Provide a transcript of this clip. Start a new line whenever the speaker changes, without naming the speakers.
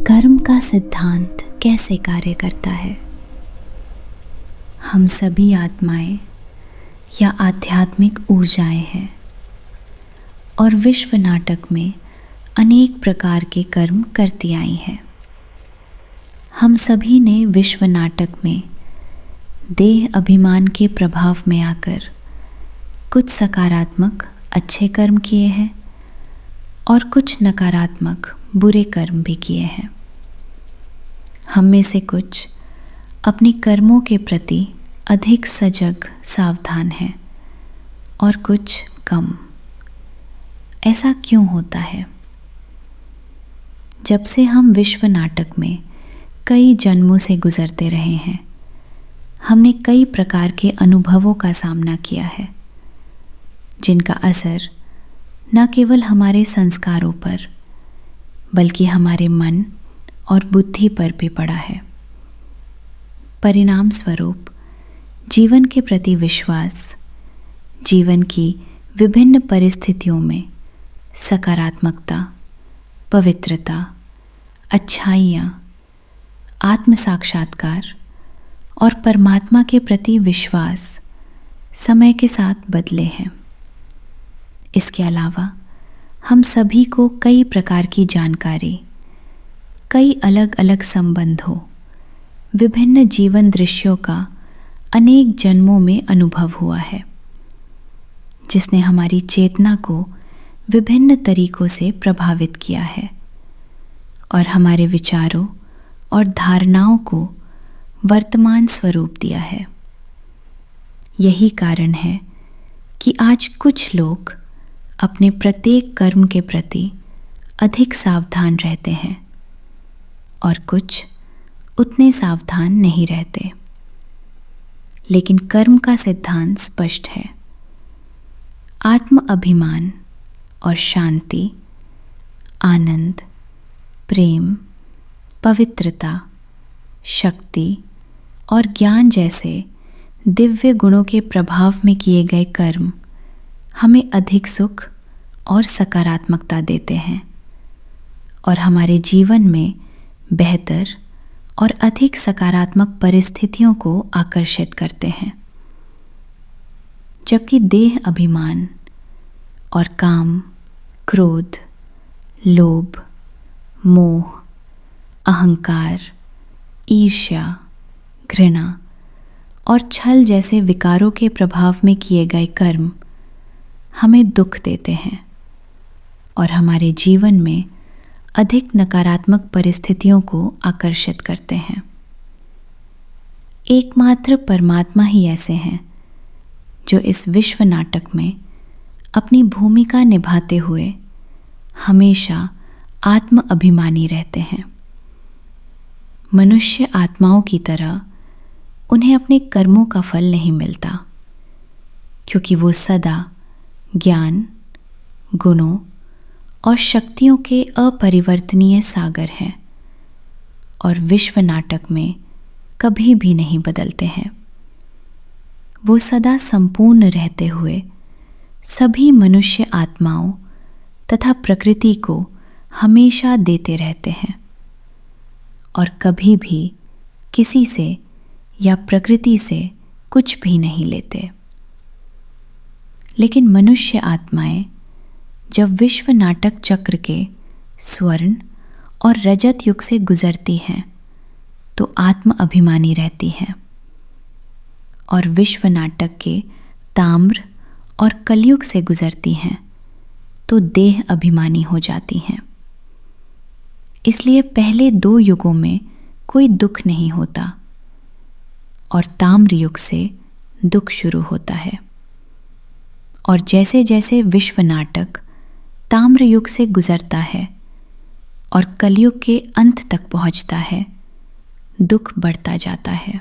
कर्म का सिद्धांत कैसे कार्य करता है। हम सभी आत्माएं या आध्यात्मिक ऊर्जाएं हैं और विश्व नाटक में अनेक प्रकार के कर्म करती आई हैं। हम सभी ने विश्व नाटक में देह अभिमान के प्रभाव में आकर कुछ सकारात्मक अच्छे कर्म किए हैं और कुछ नकारात्मक बुरे कर्म भी किए हैं। हम में से कुछ अपने कर्मों के प्रति अधिक सजग सावधान हैं और कुछ कम। ऐसा क्यों होता है? जब से हम विश्व नाटक में कई जन्मों से गुजरते रहे हैं, हमने कई प्रकार के अनुभवों का सामना किया है, जिनका असर न केवल हमारे संस्कारों पर बल्कि हमारे मन और बुद्धि पर भी पड़ा है। परिणाम स्वरूप जीवन के प्रति विश्वास, जीवन की विभिन्न परिस्थितियों में सकारात्मकता, पवित्रता, अच्छाइयाँ, आत्म साक्षात्कार और परमात्मा के प्रति विश्वास समय के साथ बदले हैं। इसके अलावा हम सभी को कई प्रकार की जानकारी, कई अलग अलग संबंधों, विभिन्न जीवन दृश्यों का अनेक जन्मों में अनुभव हुआ है, जिसने हमारी चेतना को विभिन्न तरीकों से प्रभावित किया है और हमारे विचारों और धारणाओं को वर्तमान स्वरूप दिया है। यही कारण है कि आज कुछ लोग अपने प्रत्येक कर्म के प्रति अधिक सावधान रहते हैं और कुछ उतने सावधान नहीं रहते। लेकिन कर्म का सिद्धांत स्पष्ट है। आत्म अभिमान और शांति, आनंद, प्रेम, पवित्रता, शक्ति और ज्ञान जैसे दिव्य गुणों के प्रभाव में किए गए कर्म हमें अधिक सुख और सकारात्मकता देते हैं और हमारे जीवन में बेहतर और अधिक सकारात्मक परिस्थितियों को आकर्षित करते हैं। जबकि देह अभिमान और काम, क्रोध, लोभ, मोह, अहंकार, ईर्ष्या, घृणा और छल जैसे विकारों के प्रभाव में किए गए कर्म हमें दुख देते हैं और हमारे जीवन में अधिक नकारात्मक परिस्थितियों को आकर्षित करते हैं। एकमात्र परमात्मा ही ऐसे हैं जो इस विश्व नाटक में अपनी भूमिका निभाते हुए हमेशा आत्म अभिमानी रहते हैं। मनुष्य आत्माओं की तरह उन्हें अपने कर्मों का फल नहीं मिलता, क्योंकि वो सदा ज्ञान, गुणों और शक्तियों के अपरिवर्तनीय सागर हैं और विश्व नाटक में कभी भी नहीं बदलते हैं। वो सदा संपूर्ण रहते हुए सभी मनुष्य आत्माओं तथा प्रकृति को हमेशा देते रहते हैं और कभी भी किसी से या प्रकृति से कुछ भी नहीं लेते। लेकिन मनुष्य आत्माएं जब विश्व नाटक चक्र के स्वर्ण और रजत युग से गुजरती हैं तो आत्म अभिमानी रहती हैं और विश्व नाटक के ताम्र और कलयुग से गुजरती हैं तो देह अभिमानी हो जाती हैं। इसलिए पहले दो युगों में कोई दुख नहीं होता और ताम्र युग से दुख शुरू होता है और जैसे जैसे विश्व नाटक ताम्र युग से गुजरता है और कलयुग के अंत तक पहुंचता है, दुख बढ़ता जाता है।